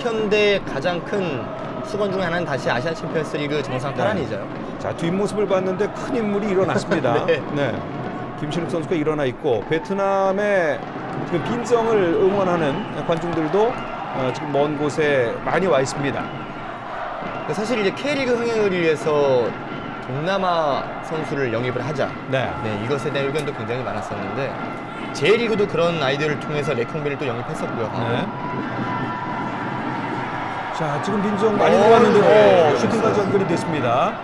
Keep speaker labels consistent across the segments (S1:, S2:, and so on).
S1: 현대의 가장 큰 수건 중 하나는 다시 아시안 챔피언스 리그 정상 탈환이죠.
S2: 자, 뒷모습을 봤는데 큰 인물이 일어났습니다.
S1: 네.
S2: 네. 김신욱 선수가 일어나 있고 베트남의 지금 빈정을 응원하는 관중들도 지금 먼 곳에 많이 와 있습니다.
S1: 사실 이제 K리그 흥행을 위해서 동남아 선수를 영입을 하자.
S2: 네.
S1: 네, 이것에 대한 의견도 굉장히 많았었는데 J리그도 그런 아이디어를 통해서 레콩빈을 또 영입했었고요.
S2: 네. 자, 지금 빈정 많이 들어왔는데
S1: 네.
S2: 슈팅까지 연결이 됐습니다.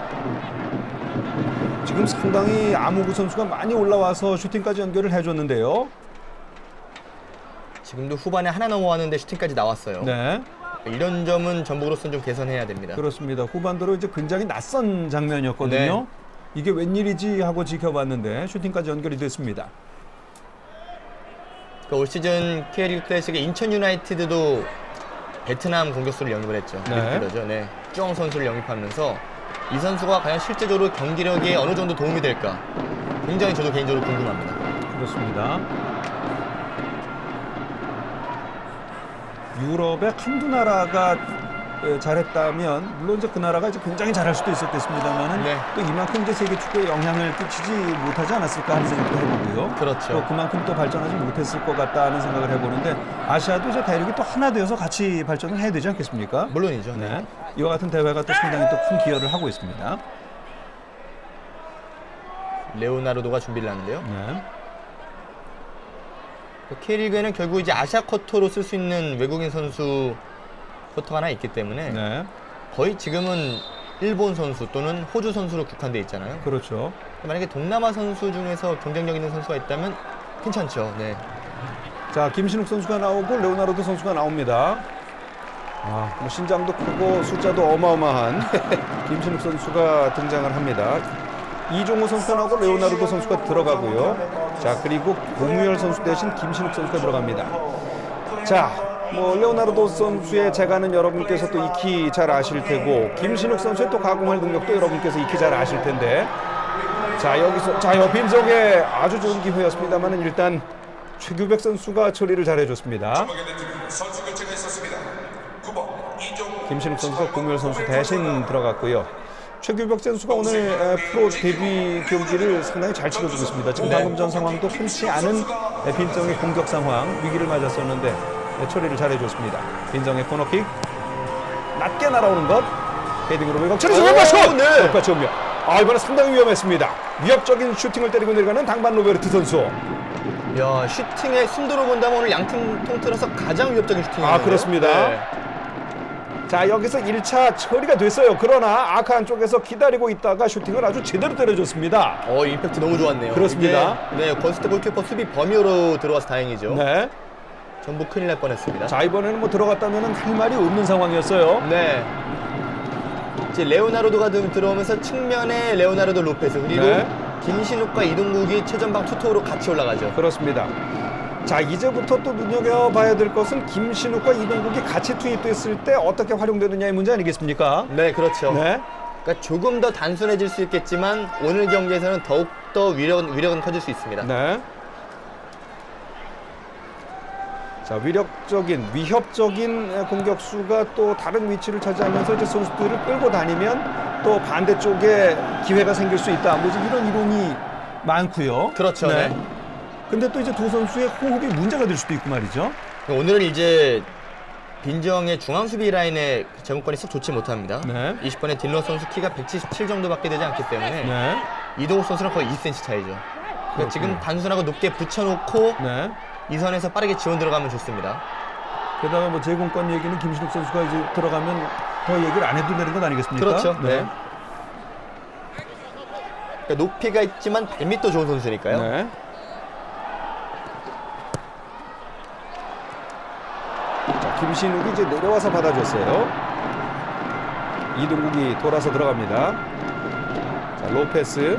S2: 지금 상당히 아무구 선수가 많이 올라와서 슈팅까지 연결을 해줬는데요.
S1: 지금도 후반에 하나 넘어왔는데 슈팅까지 나왔어요.
S2: 네,
S1: 이런 점은 전북으로서는 좀 개선해야 됩니다.
S2: 그렇습니다. 후반대로 이제 굉장히 낯선 장면이었거든요.
S1: 네.
S2: 이게 웬일이지 하고 지켜봤는데 슈팅까지 연결이 됐습니다.
S1: 그러니까 올 시즌 K리그 클래식에 인천 유나이티드도 베트남 공격수를 영입을 했죠.
S2: 네.
S1: 그러죠. 네. 쭈엉 선수를 영입하면서 이 선수가 과연 실제적으로 경기력에 어느 정도 도움이 될까 굉장히 저도 개인적으로 궁금합니다.
S2: 그렇습니다. 유럽의 한두 나라가 잘했다면 물론 이제 그 나라가 이제 굉장히 잘할 수도 있었겠습니다만은
S1: 네.
S2: 또 이만큼 이제 세계 축구에 영향을 끼치지 못하지 않았을까 하는 생각도 해보고요.
S1: 그렇죠.
S2: 또 그만큼 또 발전하지 못했을 것 같다는 생각을 해보는데 아시아도 이제 대륙이 또 하나 되어서 같이 발전을 해야 되지 않겠습니까?
S1: 물론이죠. 네.
S2: 네. 이와 같은 대회가 또 상당히 또 큰 기여를 하고 있습니다.
S1: 레오나르도가 준비를 하는데요.
S2: 네.
S1: K리그에는 결국 이제 아시아 쿼터로 쓸 수 있는 외국인 선수 쿼터가 하나 있기 때문에
S2: 네.
S1: 거의 지금은 일본 선수 또는 호주 선수로 국한돼 있잖아요.
S2: 그렇죠.
S1: 만약에 동남아 선수 중에서 경쟁력 있는 선수가 있다면 괜찮죠. 네.
S2: 자, 김신욱 선수가 나오고 레오나르도 선수가 나옵니다. 아, 뭐 신장도 크고 숫자도 어마어마한 김신욱 선수가 등장을 합니다. 이종호 선수가 나오고 레오나르도 선수가 들어가고요. 자, 그리고 고무열 선수 대신 김신욱 선수가 들어갑니다. 자, 뭐 레오나르도 선수의 재간은 여러분께서 또 익히 잘 아실 테고 김신욱 선수의 또 가공할 능력도 여러분께서 익히 잘 아실 텐데 자, 여기서 빈정의 아주 좋은 기회였습니다만은 일단 최규백 선수가 처리를 잘 해줬습니다. 김신욱 선수가 고무열 선수 대신 들어갔고요. 최규백 선수가 오늘 프로 데뷔 경기를 상당히 잘 치러주고 있습니다. 지금 방금 전 상황도 흔치 않은 빈정의 공격 상황 위기를 맞았었는데 처리를 잘 해줬습니다. 빈정의 코너킥 낮게 날아오는 것 헤딩으로 외곽 처리 왼발슛!
S1: 네.
S2: 왼발 정면. 아, 이번에 상당히 위험했습니다. 위협적인 슈팅을 때리고 내려가는 당반 로베르트 선수.
S1: 야, 슈팅에 순도로 본다면 오늘 양팀 통틀어서 가장 위협적인 슈팅이에요.
S2: 아, 그렇습니다.
S1: 네.
S2: 자, 여기서 1차 처리가 됐어요. 그러나 아칸 쪽에서 기다리고 있다가 슈팅을 아주 제대로 때려줬습니다.
S1: 임팩트 너무 좋았네요.
S2: 그렇습니다.
S1: 이게, 네, 건스트 골키퍼 수비 범위로 들어와서 다행이죠.
S2: 네.
S1: 전부 큰일 날 뻔했습니다.
S2: 자, 이번에는 뭐 들어갔다면 할 말이 없는 상황이었어요.
S1: 네. 이제 레오나르도가 들어오면서 측면에 레오나르도 로페스 그리고
S2: 네.
S1: 김신욱과 이동국이 최전방 투톱으로 같이 올라가죠.
S2: 그렇습니다. 자, 이제부터 또 눈여겨봐야 될 것은 김신욱과 이동국이 같이 투입됐을 때 어떻게 활용되느냐의 문제 아니겠습니까?
S1: 네, 그렇죠.
S2: 네.
S1: 그러니까 조금 더 단순해질 수 있겠지만 오늘 경기에서는 더욱더 위력은 커질 수 있습니다.
S2: 네. 자, 위협적인 공격수가 또 다른 위치를 차지하면서 이제 선수들을 끌고 다니면 또 반대쪽에 기회가 생길 수 있다. 뭐 이런 이론이 많고요.
S1: 그렇죠. 네.
S2: 근데 또 이제 두 선수의 호흡이 문제가 될 수도 있고 말이죠.
S1: 오늘은 이제 빈정의 중앙 수비 라인의 제공권이 썩 좋지 못합니다.
S2: 네.
S1: 20번의 딜러 선수 키가 177 정도밖에 되지 않기 때문에
S2: 네.
S1: 이동욱 선수는 거의 2cm 차이죠. 그러니까 지금 단순하고 높게 붙여놓고
S2: 네.
S1: 이 선에서 빠르게 지원 들어가면 좋습니다.
S2: 게다가 뭐 제공권 얘기는 김신욱 선수가 이제 들어가면 더 얘기를 안 해도 되는 것 아니겠습니까?
S1: 그렇죠. 네. 그러니까 높이가 있지만 발밑도 좋은 선수니까요.
S2: 네. 자, 김신욱이 이제 내려와서 받아줬어요. 이동국이 돌아서 들어갑니다. 자, 로페스.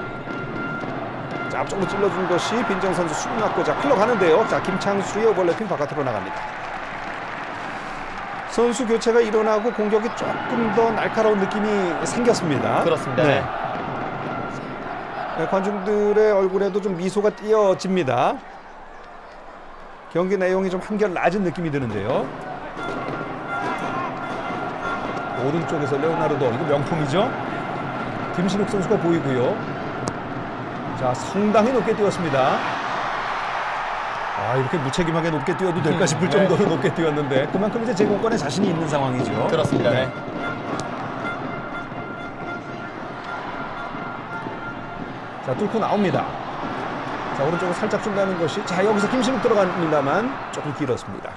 S2: 자, 앞쪽으로 찔러준 것이 빈정 선수 수비 맞고 자, 흘러가는데요. 자, 김창수의 오버래핑 바깥으로 나갑니다. 선수 교체가 일어나고 공격이 조금 더 날카로운 느낌이 생겼습니다.
S1: 그렇습니다.
S2: 네. 네, 관중들의 얼굴에도 좀 미소가 띄어집니다. 경기 내용이 좀 한결 낮은 느낌이 드는데요. 오른쪽에서 레오나르도, 이거 명품이죠. 김신욱 선수가 보이고요. 자, 상당히 높게 뛰었습니다. 아, 이렇게 무책임하게 높게 뛰어도 될까 싶을 정도로 높게 뛰었는데 그만큼 이제 제공권에 자신이 있는 상황이죠.
S1: 그렇습니다. 네.
S2: 자, 뚫고 나옵니다. 자, 오른쪽으로 살짝 준다는 것이, 자, 여기서 김신욱 들어갑니다만 조금 길었습니다.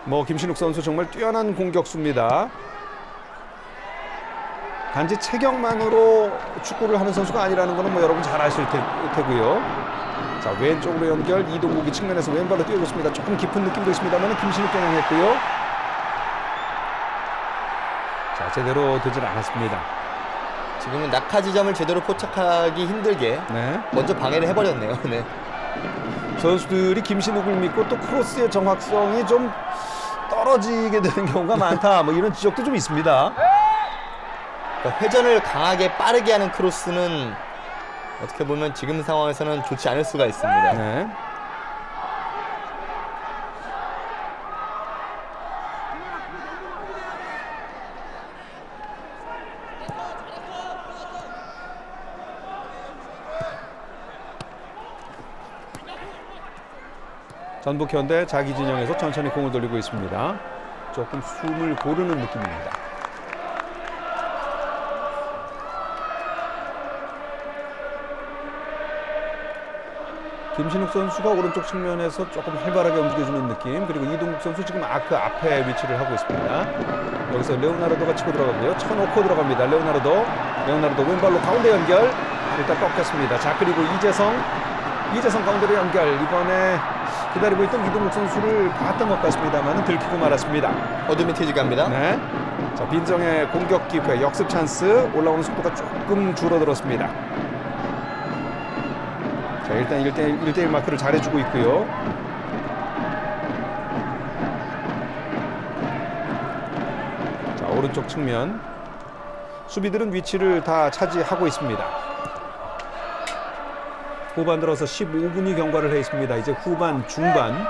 S2: 뭐 김신욱 선수 정말 뛰어난 공격수입니다. 단지 체격만으로 축구를 하는 선수가 아니라는 것은 뭐 여러분 잘 아실 테고요. 자, 왼쪽으로 연결, 이동국이 측면에서 왼발로 뛰고 있습니다. 조금 깊은 느낌도 있습니다만 김신욱 겨냥했고요. 자, 제대로 되질 않았습니다.
S1: 지금은 낙하 지점을 제대로 포착하기 힘들게
S2: 네.
S1: 먼저 방해를 해버렸네요. 네.
S2: 선수들이 김신욱을 믿고 또 크로스의 정확성이 좀 떨어지게 되는 경우가 많다. 뭐 이런 지적도 좀 있습니다.
S1: 그러니까 회전을 강하게 빠르게 하는 크로스는 어떻게 보면 지금 상황에서는 좋지 않을 수가 있습니다.
S2: 네. 전북현대 자기 진영에서 천천히 공을 돌리고 있습니다. 조금 숨을 고르는 느낌입니다. 김신욱 선수가 오른쪽 측면에서 조금 활발하게 움직여주는 느낌, 그리고 이동국 선수 지금 아크 앞에 위치를 하고 있습니다. 여기서 레오나르도가 치고 들어가고요. 쳐놓고 들어갑니다. 레오나르도 왼발로 가운데 연결, 일단 꺾였습니다. 자, 그리고 이재성 가운데로 연결, 이번에 기다리고 있던 이동국 선수를 봤던 것 같습니다만 들키고 말았습니다.
S1: 어드미티지 갑니다.
S2: 네. 자, 빈정의 공격 기회, 역습 찬스, 올라오는 속도가 조금 줄어들었습니다. 자, 일단 1대1 마크를 잘해주고 있고요. 자, 오른쪽 측면 수비들은 위치를 다 차지하고 있습니다. 후반 들어서 15분이 경과를 해 있습니다. 이제 후반 중반.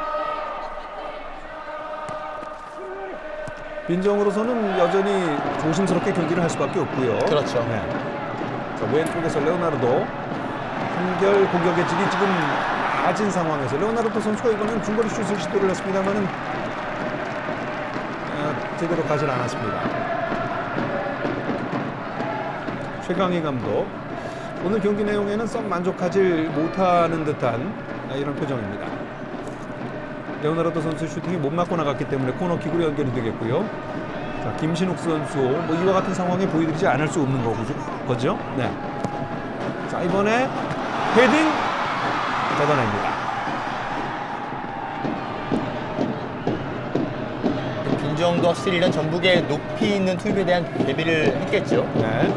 S2: 빈정으로서는 여전히 조심스럽게 경기를 할 수밖에 없고요.
S1: 그렇죠.
S2: 네. 자, 왼쪽에서 레오나르도, 한결 공격의 질이 지금 낮은 상황에서 레오나르도 선수가 이번엔 중거리 슛을 시도를 했습니다만은 제대로 가질 않았습니다. 최강희 감독, 오늘 경기 내용에는 썩 만족하지 못하는 듯한 이런 표정입니다. 레오나르도 선수 슈팅이 못 맞고 나갔기 때문에 코너킥으로 연결이 되겠고요. 자, 김신욱 선수, 뭐 이와 같은 상황에 보여드리지 않을 수 없는 거죠. 네. 자, 이번에 헤딩 걷어냅니다.
S1: 빈정도 확실히 이런 전북의 높이 있는 투입에 대한 대비를 했겠죠.
S2: 네.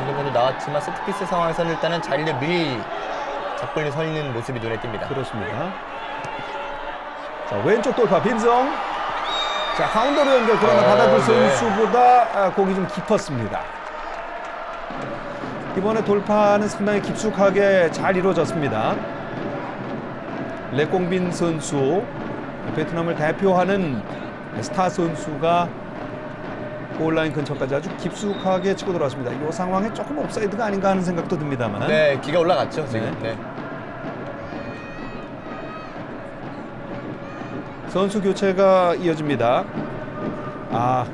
S1: 방금도 나왔지만 세트피스 상황에서는 일단은 자리를 미리 잡고 서 있는 모습이 눈에 띕니다.
S2: 그렇습니다. 자, 왼쪽 돌파 빈정. 자, 가운데로 연결, 그러나 받아줄
S1: 네.
S2: 선수보다 공이 좀 깊었습니다. 이번에 돌파는 상당히 깊숙하게 잘 이루어졌습니다. 레꽁빈 선수, 베트남을 대표하는 스타 선수가 골라인 근처까지 아주 깊숙하게 치고 들어왔습니다. 이 상황에 조금 옵사이드가 아닌가 하는 생각도 듭니다만.
S1: 네, 기가 올라갔죠 지금. 네.
S2: 선수 교체가 이어집니다. 아,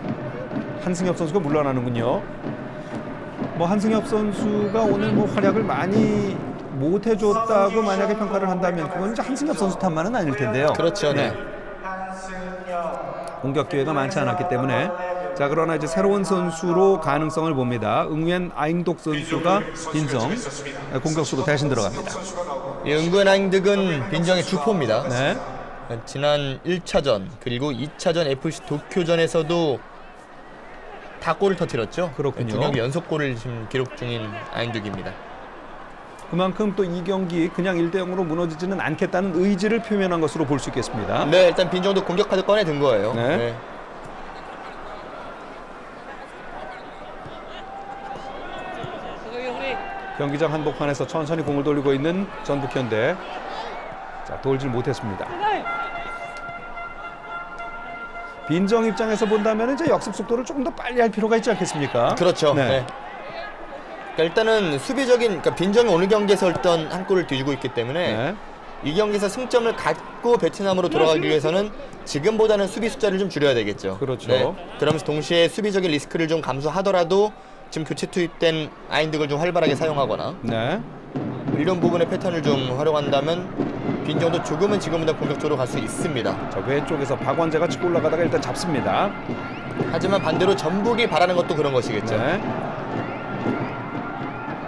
S2: 한승엽 선수가 물러나는군요. 뭐 한승엽 선수가 오늘 뭐 활약을 많이 못 해줬다고 만약에 평가를 한다면 그건 이제 한승엽 선수 탓만은 아닐 텐데요.
S1: 그렇죠. 네.
S2: 공격 기회가 많지 않았기 때문에. 자, 그러나 이제 새로운 선수로 가능성을 봅니다. 응웬 아잉독 선수가 빈정 공격수로 대신 들어갑니다.
S1: 이 은근 아잉득은 빈정의 주포입니다.
S2: 네.
S1: 지난 1차전 그리고 2차전 FC 도쿄전에서도 다 골을 터뜨렸죠.
S2: 그렇군요.
S1: 두 경기 연속골을 지금 기록 중인 아잉득입니다.
S2: 그만큼 또 이 경기 그냥 1대0으로 무너지지는 않겠다는 의지를 표명한 것으로 볼 수 있겠습니다.
S1: 네, 일단 빈정도 공격 카드 꺼내든 거예요.
S2: 네. 경기장 한복판에서 천천히 공을 돌리고 있는 전북현대. 자, 돌질 못했습니다. 빈정 입장에서 본다면 이제 역습 속도를 조금 더 빨리 할 필요가 있지 않겠습니까?
S1: 그렇죠.
S2: 네.
S1: 네. 그러니까 일단은 수비적인, 그러니까 빈정이 어느 경기에서 일단 한 골을 뒤지고 있기 때문에
S2: 네.
S1: 이 경기에서 승점을 갖고 베트남으로 돌아가기 위해서는 지금보다는 수비 숫자를 좀 줄여야 되겠죠.
S2: 그렇죠.
S1: 그러면서 동시에 수비적인 리스크를 좀 감수하더라도 지금 교체 투입된 아인득을 좀 활발하게 사용하거나
S2: 네.
S1: 이런 부분의 패턴을 좀 활용한다면 빈정도 조금은 지금보다 공격적으로 갈 수 있습니다.
S2: 자, 왼쪽에서 박원재가 치고 올라가다가 일단 잡습니다.
S1: 하지만 반대로 전북이 바라는 것도 그런 것이겠죠.
S2: 네.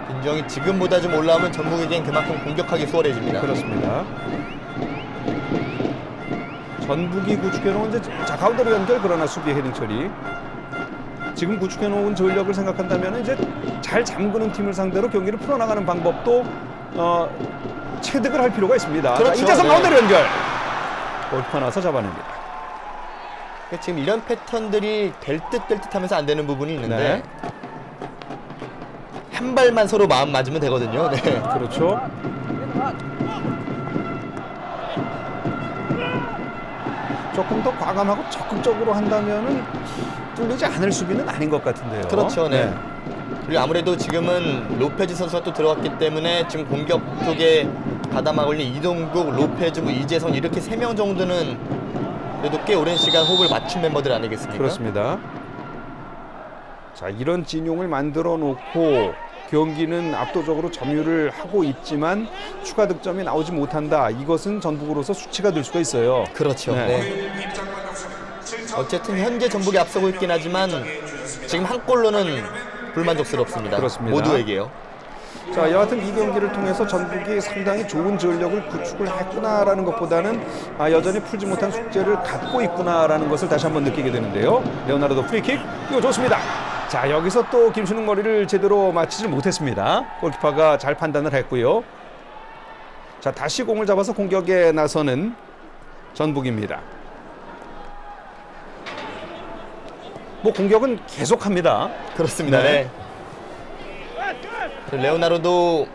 S1: 빈정이 지금보다 좀 올라오면 전북에겐 그만큼 공격하기 수월해집니다.
S2: 그렇습니다. 전북이 구축해놓은 이제 자 가운데로 연결 그러나 수비 헤딩 처리. 지금 구축해놓은 전력을 생각한다면 이제 잘 잠그는 팀을 상대로 경기를 풀어나가는 방법도 체득을 할 필요가 있습니다.
S1: 그렇죠.
S2: 자, 이재성
S1: 네.
S2: 가운데로 연결. 골키퍼 나서 잡아냅니다.
S1: 그러니까 지금 이런 패턴들이 될 듯 하면서 안 되는 부분이 있는데
S2: 네.
S1: 한 발만 서로 마음 맞으면 되거든요. 네.
S2: 그렇죠. 조금 더 과감하고 적극적으로 한다면은 뚫리지 않을 수비는 아닌 것 같은데요.
S1: 그렇죠. 네. 그리고 아무래도 지금은 로페즈 선수가 또 들어왔기 때문에 지금 공격 쪽에 가담하고 있는 이동국, 로페즈, 뭐 이재성 이렇게 3명 정도는 그래도 꽤 오랜 시간 호흡을 맞춘 멤버들 아니겠습니까?
S2: 그렇습니다. 자, 이런 진용을 만들어 놓고 경기는 압도적으로 점유를 하고 있지만 추가 득점이 나오지 못한다. 이것은 전북으로서 수치가 될 수가 있어요.
S1: 그렇죠.
S2: 네.
S1: 네. 어쨌든 현재 전북이 앞서고 있긴 하지만 지금 한 골로는 불만족스럽습니다.
S2: 그렇습니다.
S1: 모두에게요.
S2: 자, 여하튼 이 경기를 통해서 전북이 상당히 좋은 전력을 구축을 했구나라는 것보다는 여전히 풀지 못한 숙제를 갖고 있구나라는 것을 다시 한번 느끼게 되는데요. 레오나르도 프리킥, 이거 좋습니다. 자, 여기서 또 김신욱 머리를 제대로 맞히지 못했습니다. 골키퍼가 잘 판단을 했고요. 자, 다시 공을 잡아서 공격에 나서는 전북입니다. 뭐 공격은 계속합니다.
S1: 그렇습니다.
S2: 네.
S1: 네. 레오나르도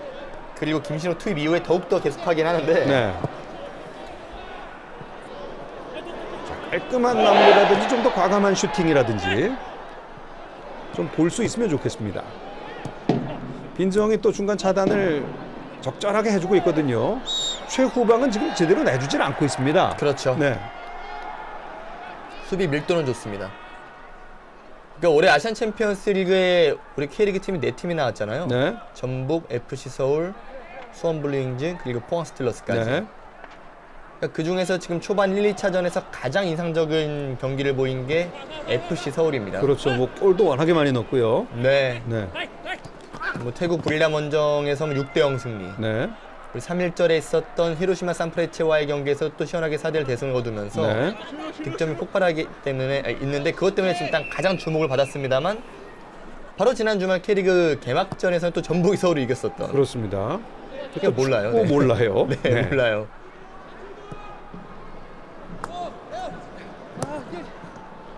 S1: 그리고 김신욱 투입 이후에 더욱더 계속하긴 하는데
S2: 네. 자, 깔끔한 마무리라든지 좀 더 과감한 슈팅이라든지 좀 볼 수 있으면 좋겠습니다. 빈정이 또 중간 차단을 적절하게 해주고 있거든요. 최후방은 지금 제대로 내주질 않고 있습니다.
S1: 그렇죠.
S2: 네.
S1: 수비 밀도는 좋습니다. 그러니까 올해 아시안 챔피언스 리그에 우리 K리그 팀이 4팀이 나왔잖아요.
S2: 네.
S1: 전북, FC 서울, 수원 블루잉즈 그리고 포항 스틸러스까지.
S2: 네.
S1: 그러니까 그 중에서 지금 초반 1, 2차전에서 가장 인상적인 경기를 보인 게 FC 서울입니다.
S2: 그렇죠. 뭐 골도 워낙에 많이 넣었고요.
S1: 네.
S2: 네.
S1: 뭐 태국 불리람 원정에서 6대0 승리.
S2: 네.
S1: 그리고 3일절에 있었던 히로시마 산프레체와의 경기에서 또 시원하게 4대1 대승을 거두면서
S2: 네.
S1: 득점이 폭발하기 때문에 있는데 그것 때문에 지금 일단 가장 주목을 받았습니다만 바로 지난 주말 K리그 개막전에서는 또 전북이 서울을 이겼었던.
S2: 그렇습니다.
S1: 그게 몰라요.
S2: 네. 몰라요.
S1: 네,
S2: 네.
S1: 몰라요.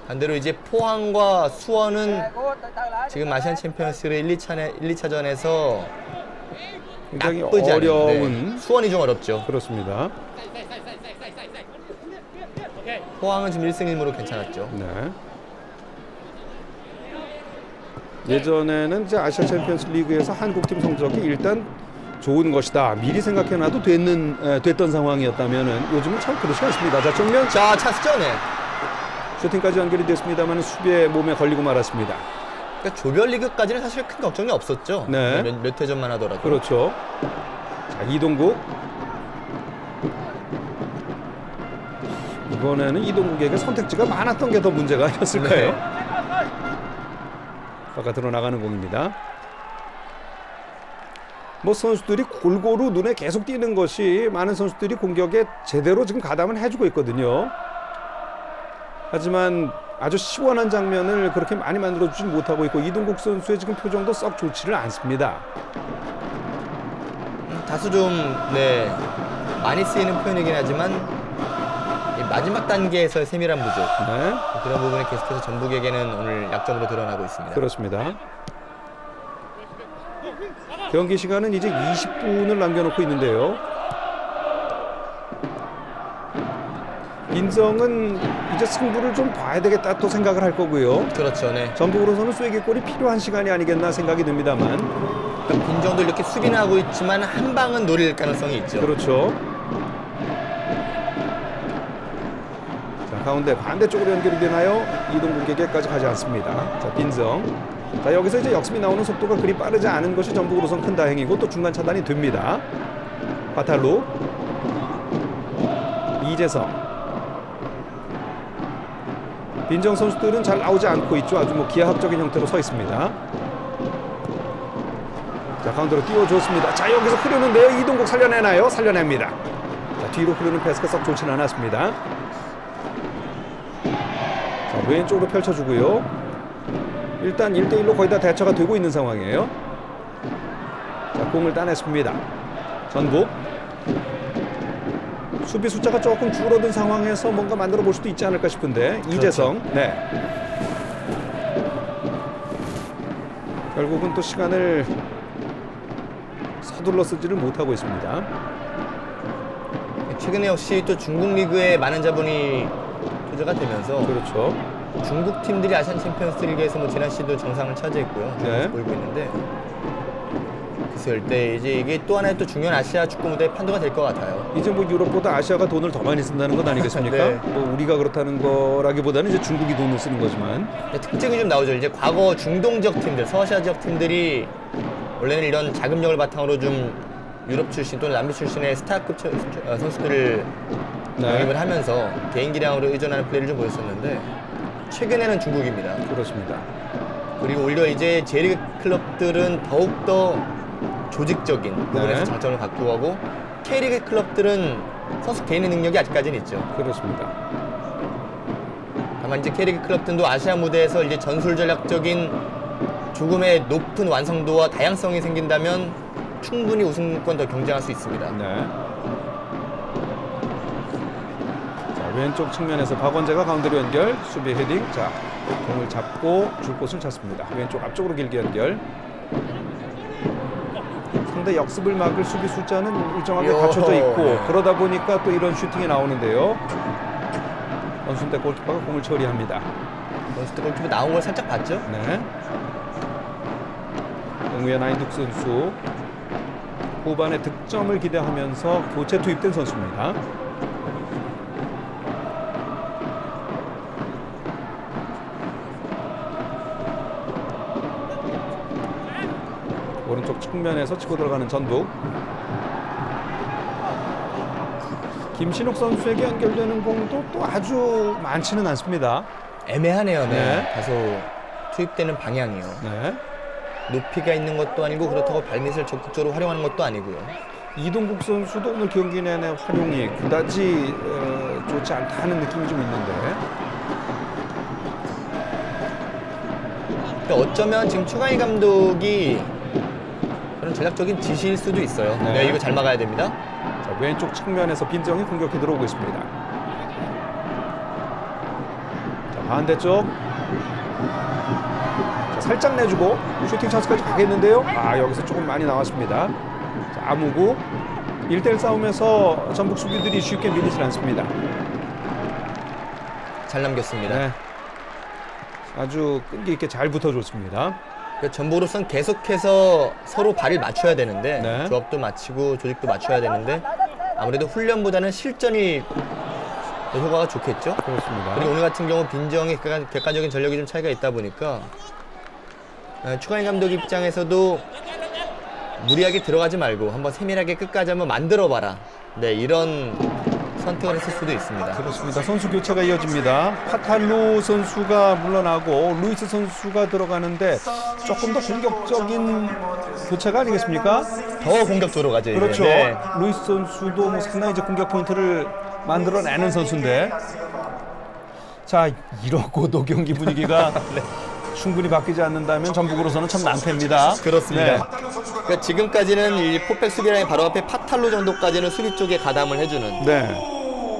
S1: 반대로 이제 포항과 수원은 지금 아시안 챔피언스리그 1, 2차전에서
S2: 굉장히
S1: 나쁘지 않은데
S2: 어려운
S1: 수원이 좀 어렵죠.
S2: 그렇습니다.
S1: 포항은 지금 1승 1무로 괜찮았죠.
S2: 네. 예전에는 이제 아시아 챔피언스 리그에서 한국 팀 성적이 일단 좋은 것이다. 미리 생각해놔도 됐던 상황이었다면은 요즘은 참 그렇지 않습니다. 자, 정면
S1: 자, 찬스죠, 네.
S2: 슈팅까지 연결이 됐습니다만 수비에 몸에 걸리고 말았습니다.
S1: 그러니까 조별리그까지는 사실 큰 걱정이 없었죠.
S2: 네.
S1: 몇 회전만 하더라도.
S2: 그렇죠. 자, 이동국. 이번에는 이동국에게 선택지가 많았던 게 더 문제가 아니었을까요?
S1: 네.
S2: 바깥으로 나가는 공입니다. 뭐 선수들이 골고루 눈에 계속 띄는 것이 많은 선수들이 공격에 제대로 지금 가담을 해주고 있거든요. 하지만 아주 시원한 장면을 그렇게 많이 만들어주지 못하고 있고 이동국 선수의 지금 표정도 썩 좋지를 않습니다.
S1: 다소 좀 많이 쓰이는 표현이긴 하지만 이 마지막 단계에서의 세밀한 부족
S2: 네,
S1: 그런 부분이 계속해서 전북에게는 오늘 약점으로 드러나고 있습니다.
S2: 그렇습니다. 경기 시간은 이제 20분을 남겨놓고 있는데요. 빈정은 이제 승부를 좀 봐야 되겠다 또 생각을 할 거고요.
S1: 그렇죠. 네.
S2: 전북으로서는 쐐기골이 필요한 시간이 아니겠나 생각이 듭니다만.
S1: 그러니까 빈정도 이렇게 수비는 하고 있지만 한 방은 노릴 가능성이 있죠.
S2: 그렇죠. 자, 가운데 반대쪽으로 연결이 되나요? 이동 공격에까지 가지 않습니다. 자, 빈정. 자, 여기서 이제 역습이 나오는 속도가 그리 빠르지 않은 것이 전북으로선 큰 다행이고 또 중간 차단이 됩니다. 바탈루. 이재성. 빈정 선수들은 잘 나오지 않고 있죠. 아주 뭐 기하학적인 형태로 서 있습니다. 자, 가운데로 띄워줬습니다. 자, 여기서 흐르는데요. 이동국 살려내나요? 살려냅니다. 자, 뒤로 흐르는 패스가 썩 좋지는 않았습니다. 자, 왼쪽으로 펼쳐주고요. 일단 1대1로 거의 다 대처가 되고 있는 상황이에요. 자, 공을 따냈습니다. 전북. 수비 숫자가 조금 줄어든 상황에서 뭔가 만들어 볼 수도 있지 않을까 싶은데.
S1: 그렇죠.
S2: 이재성. 네. 결국은 또 시간을 서둘러 쓰지를 못하고 있습니다.
S1: 최근에 역시 또 중국 리그에 많은 자본이 투자가 되면서
S2: 그렇죠.
S1: 중국 팀들이 아시안 챔피언스 리그에서 뭐 지난 시도 정상을 차지했고요.
S2: 네.
S1: 보이고 있는데 그랬을 때 이제 이게 또 하나의 또 중요한 아시아 축구 무대의 판도가 될 것 같아요.
S2: 이제 뭐 유럽보다 아시아가 돈을 더 많이 쓴다는 것 아니겠습니까?
S1: 네.
S2: 뭐 우리가 그렇다는 거라기보다는 이제 중국이 돈을 쓰는 거지만.
S1: 특징이 좀 나오죠. 이제 과거 중동 지역 팀들, 서아시아 지역 팀들이 원래는 이런 자금력을 바탕으로 좀 유럽 출신 또는 남미 출신의 스타급 선수들을 영입을 하면서 개인 기량으로 의존하는 플레이를 좀 보였었는데 최근에는 중국입니다.
S2: 그렇습니다.
S1: 그리고 오히려 이제 J리그 클럽들은 더욱더 조직적인 부분에서
S2: 네.
S1: 장점을 갖고 가고 K리그 클럽들은 선수 개인의 능력이 아직까지는 있죠.
S2: 그렇습니다.
S1: 다만 이제 K리그 클럽들도 아시아 무대에서 이제 전술 전략적인 조금의 높은 완성도와 다양성이 생긴다면 충분히 우승권 더 경쟁할 수 있습니다.
S2: 네. 자, 왼쪽 측면에서 박원재가 가운데로 연결, 수비 헤딩. 자, 공을 잡고 줄 곳을 찾습니다. 왼쪽 앞쪽으로 길게 연결. 상대 역습을 막을 수비 숫자는 일정하게
S1: 요호.
S2: 갖춰져 있고 그러다 보니까 또 이런 슈팅이 나오는데요. 원순대 골키퍼가 공을 처리합니다.
S1: 원스트 골키퍼 나온 걸 살짝 봤죠?
S2: 네. 응우의 나인둑 선수 후반에 득점을 기대하면서 교체 투입된 선수입니다. 오른쪽 측면에서 치고 들어가는 전북. 김신욱 선수에게 연결되는 공도 또 아주 많지는 않습니다.
S1: 애매하네요. 네.
S2: 네.
S1: 다소 투입되는 방향이요.
S2: 네.
S1: 높이가 있는 것도 아니고 그렇다고 발밑을 적극적으로 활용하는 것도 아니고요.
S2: 이동국 선수도 오늘 경기 내내 활용이 그다지 좋지 않다는 느낌이 좀 있는데.
S1: 그러니까 어쩌면 지금 추가일 감독이 그런 전략적인 지시일 수도 있어요.
S2: 네.
S1: 네, 이거 잘 막아야 됩니다.
S2: 자, 왼쪽 측면에서 빈정이 공격해 들어오고 있습니다. 자, 반대쪽. 자, 살짝 내주고 슈팅 찬스까지 가겠는데요. 아, 여기서 조금 많이 나왔습니다. 자, 아무구 1대1 싸움에서 전북 수비들이 쉽게 밀리질 않습니다.
S1: 잘 남겼습니다.
S2: 네. 아주 끈기 있게 잘 붙어줬습니다.
S1: 그러니까 전북으로서는 계속해서 서로 발을 맞춰야 되는데
S2: 네.
S1: 조합도 맞추고 조직도 맞춰야 되는데 아무래도 훈련보다는 실전이 더 효과가 좋겠죠.
S2: 그렇습니다.
S1: 그리고 오늘 같은 경우 빈정의 객관적인 전력이 좀 차이가 있다 보니까 추가인 감독 입장에서도 무리하게 들어가지 말고 한번 세밀하게 끝까지 한번 만들어봐라. 네, 이런 선택을 했을 수도 있습니다.
S2: 그렇습니다. 선수 교체가 이어집니다. 파탈루 선수가 물러나고 루이스 선수가 들어가는데 조금 더 공격적인 교체가 아니겠습니까?
S1: 더 공격적으로 가죠. 이제.
S2: 그렇죠.
S1: 네.
S2: 루이스 선수도 뭐 상당히 이제 공격 포인트를 만들어내는 선수인데, 자, 이러고도 경기 분위기가
S1: 네.
S2: 충분히 바뀌지 않는다면 전북으로서는 참 낭패입니다.
S1: 그렇습니다.
S2: 네.
S1: 그러니까 지금까지는 이 포백 수비라인 바로 앞에 파탈로 정도까지는 수비 쪽에 가담을 해주는
S2: 네.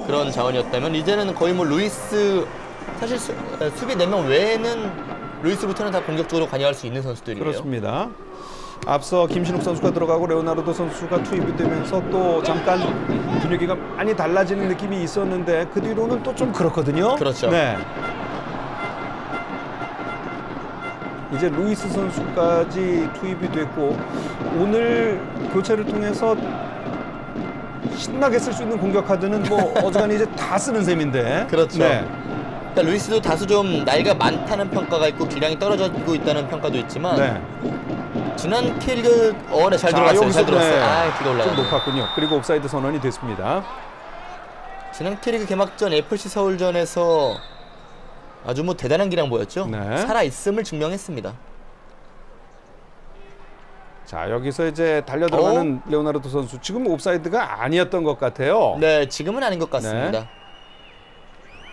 S1: 그런 자원이었다면 이제는 거의 뭐 루이스 사실 수비 4명 외에는 루이스부터는 다 공격적으로 관여할 수 있는 선수들이에요.
S2: 그렇습니다. 앞서 김신욱 선수가 들어가고 레오나르도 선수가 투입이 되면서 또 잠깐 분위기가 많이 달라지는 느낌이 있었는데 그 뒤로는 또 좀 그렇거든요.
S1: 그렇죠.
S2: 네. 이제 루이스 선수까지 투입이 됐고 오늘 교체를 통해서 신나게 쓸 수 있는 공격 카드는 뭐 어지간히 이제 다 쓰는 셈인데.
S1: 그렇죠.
S2: 네.
S1: 그러니까 루이스도 다소 좀 나이가 많다는 평가가 있고 기량이 떨어지고 있다는 평가도 있지만
S2: 네.
S1: 지난 K리그 네, 잘
S2: 자,
S1: 들어갔어요.
S2: 여기서
S1: 잘 들어갔어요.
S2: 네,
S1: 아, 기가 올라가.
S2: 좀 높았군요. 그리고 옵사이드 선언이 됐습니다.
S1: 지난 K리그 개막전 FC 서울전에서 아주 뭐 대단한 기량 보였죠.
S2: 네.
S1: 살아 있음을 증명했습니다.
S2: 자, 여기서 이제 달려 들어가는 레오나르도 선수 지금 옵사이드가 아니었던 것 같아요.
S1: 네, 지금은 아닌 것 같습니다.
S2: 네.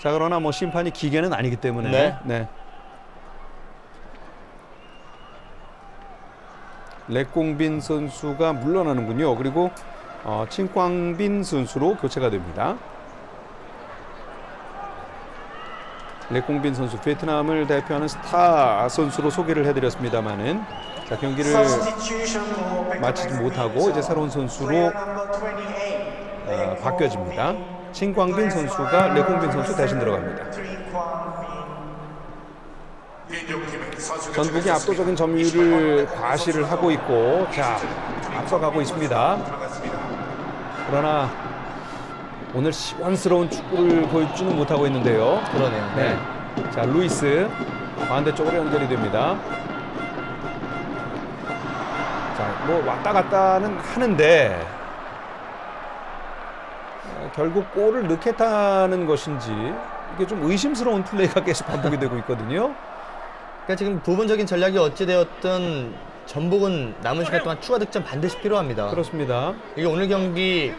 S2: 자, 그러나 뭐 심판이 기계는 아니기 때문에
S1: 네.
S2: 네. 렉공빈 선수가 물러나는군요. 그리고 칭광빈 선수로 교체가 됩니다. 렉공빈 선수 베트남을 대표하는 스타 선수로 소개를 해드렸습니다만은 자, 경기를 마치지 못하고 이제 새로운 선수로 바뀌어집니다. 칭광빈 선수가 렉공빈 선수 대신 들어갑니다. 전북이 압도적인 점유율을 과시를 하고 있고 자 앞서가고 있습니다. 그러나 오늘 시원스러운 축구를 보여주지는 못하고 있는데요.
S1: 그러네요.
S2: 네. 자 루이스 반대쪽으로 연결이 됩니다. 자 뭐 왔다 갔다는 하는데 결국 골을 넣겠다는 것인지 이게 좀 의심스러운 플레이가 계속 반복이 되고 있거든요.
S1: 그러니까 지금 부분적인 전략이 어찌되었든 전북은 남은 시간 동안 추가 득점 반드시 필요합니다.
S2: 그렇습니다.
S1: 이게 오늘 경기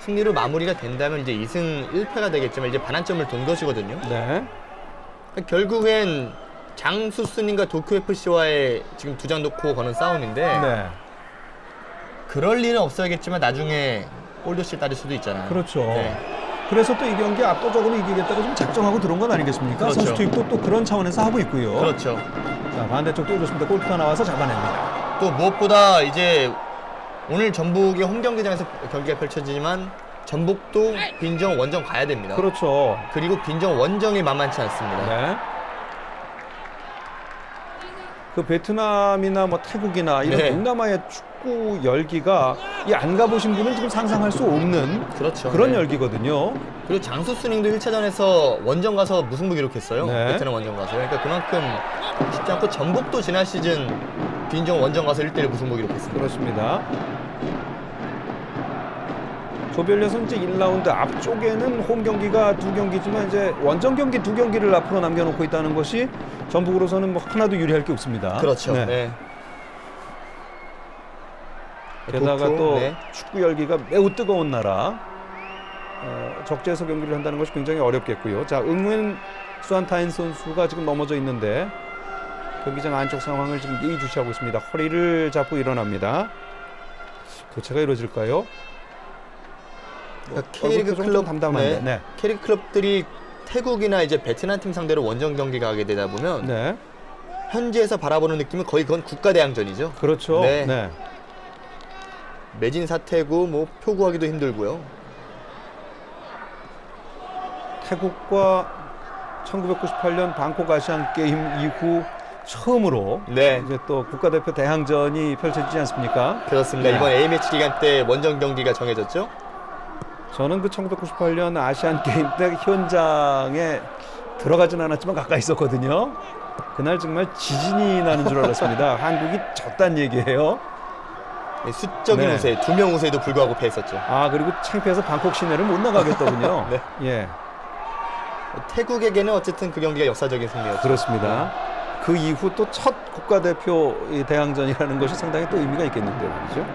S1: 승리로 마무리가 된다면 이제 2승 1패가 되겠지만 이제 반환점을 돈 것이거든요.
S2: 네.
S1: 그러니까 결국엔 장수스님과 도쿄FC와의 지금 두 장 놓고 거는 싸움인데
S2: 네.
S1: 그럴 일은 없어야겠지만 나중에 골도시 따를 수도 있잖아요.
S2: 그렇죠.
S1: 네.
S2: 그래서 또 이 경기 압도적으로 이기겠다고 좀 작정하고 들어온 건 아니겠습니까?
S1: 그렇죠.
S2: 선수 투입도 또 그런 차원에서 하고 있고요.
S1: 그렇죠.
S2: 자, 반대쪽 또 좋습니다. 골키퍼 나와서 잡아냅니다.
S1: 또 무엇보다 이제 오늘 전북이 홈 경기장에서 경기가 펼쳐지지만 전북도 빈정 원정 가야 됩니다.
S2: 그렇죠.
S1: 그리고 빈정 원정이 만만치 않습니다.
S2: 네. 그 베트남이나 뭐 태국이나 이런
S1: 네.
S2: 동남아의 축구 열기가 이 안 가보신 분은 지금 상상할 수 없는
S1: 그렇죠.
S2: 그런
S1: 네.
S2: 열기거든요.
S1: 그리고 장수스님도 1차전에서 원정 가서 무승부 기록했어요.
S2: 네.
S1: 베트남 원정 가서. 그러니까 그만큼 쉽지 않고 전북도 지난 시즌 빈정 원정 가서 1대1 무승부 기록했습니다.
S2: 그렇습니다. 조별예선 이제 1라운드 앞쪽에는 홈 경기가 2경기지만 이제 원정 경기 2경기를 앞으로 남겨놓고 있다는 것이 전북으로서는 뭐 하나도 유리할 게 없습니다.
S1: 그렇죠.
S2: 네.
S1: 네.
S2: 게다가
S1: 도쿄,
S2: 또
S1: 네.
S2: 축구 열기가 매우 뜨거운 나라 적재에서 경기를 한다는 것이 굉장히 어렵겠고요. 자, 응웬 수안타인 선수가 지금 넘어져 있는데 경기장 안쪽 상황을 지금 예의주시하고 있습니다. 허리를 잡고 일어납니다. 교체가 이루어질까요?
S1: 그러니까 K리그
S2: 좀
S1: 클럽
S2: 담담한데. 네.
S1: K리그 클럽들이 태국이나 이제 베트남 팀 상대로 원정 경기가 하게 되다 보면
S2: 네.
S1: 현지에서 바라보는 느낌은 거의 그건 국가 대항전이죠.
S2: 그렇죠.
S1: 네.
S2: 네.
S1: 매진 사태고 뭐 표구하기도 힘들고요.
S2: 태국과 1998년 방콕 아시안 게임 이후 처음으로
S1: 네.
S2: 이제 또 국가대표 대항전이 펼쳐지지 않습니까?
S1: 그렇습니다.
S2: 네.
S1: 이번 A매치 기간 때 원정 경기가 정해졌죠.
S2: 저는 그 1998년 아시안 게임 때 현장에 들어가진 않았지만 가까이 있었거든요. 그날 정말 지진이 나는 줄 알았습니다. 한국이 졌단 얘기예요.
S1: 수적인
S2: 네.
S1: 우세, 2명 우세에도 불구하고 패했었죠.
S2: 아, 그리고 창피해서 방콕 시내를 못 나가겠더군요.
S1: 네.
S2: 예,
S1: 태국에게는 어쨌든 그 경기가 역사적인 승리였죠.
S2: 그렇습니다. 그 이후 또 첫 국가대표 이 대항전이라는 것이 상당히 또 의미가 있겠는데 말이죠.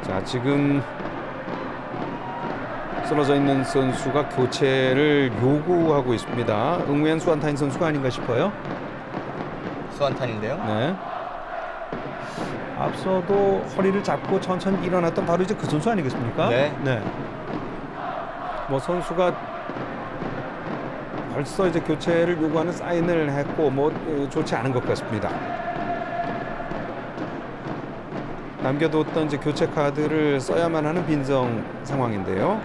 S2: 자, 지금 쓰러져 있는 선수가 교체를 요구하고 있습니다. 응우엔 수안타인 선수가 아닌가 싶어요.
S1: 수안탄인데요.
S2: 네. 앞서도 허리를 잡고 천천히 일어났던 바로 이제 그 선수 아니겠습니까?
S1: 네.
S2: 뭐 선수가 벌써 이제 교체를 요구하는 사인을 했고 뭐 좋지 않은 것 같습니다. 남겨뒀던 이제 교체 카드를 써야만 하는 빈정 상황인데요.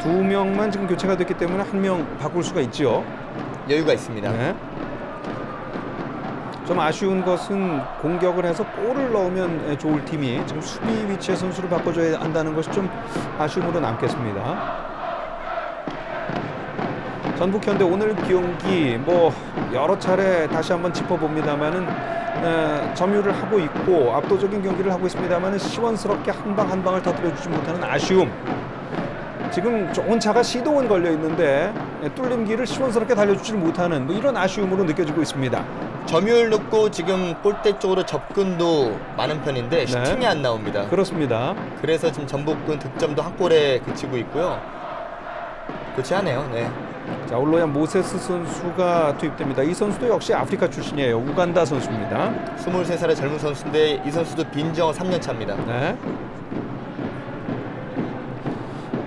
S2: 2명만 지금 교체가 됐기 때문에 1명 바꿀 수가 있죠.
S1: 여유가 있습니다.
S2: 네. 좀 아쉬운 것은 공격을 해서 골을 넣으면 좋을 팀이 지금 수비 위치의 선수를 바꿔줘야 한다는 것이 좀 아쉬움으로 남겠습니다. 전북 현대 오늘 경기 뭐 여러 차례 다시 한번 짚어봅니다만은 점유를 하고 있고 압도적인 경기를 하고 있습니다만은 시원스럽게 한 방 한 방을 터뜨려주지 못하는 아쉬움. 지금 좋은 차가 시동은 걸려 있는데 뚫림기를 시원스럽게 달려주지 못하는 뭐 이런 아쉬움으로 느껴지고 있습니다.
S1: 점유율 높고 지금 골대 쪽으로 접근도 많은 편인데 슈팅이 안 나옵니다.
S2: 그렇습니다.
S1: 그래서 지금 전북은 득점도 한 골에 그치고 있고요. 교체하네요. 네.
S2: 자, 올로얀 모세스 선수가 투입됩니다. 이 선수도 역시 아프리카 출신이에요. 우간다 선수입니다.
S1: 23살의 젊은 선수인데 이 선수도 빈정 3년 차입니다.
S2: 네.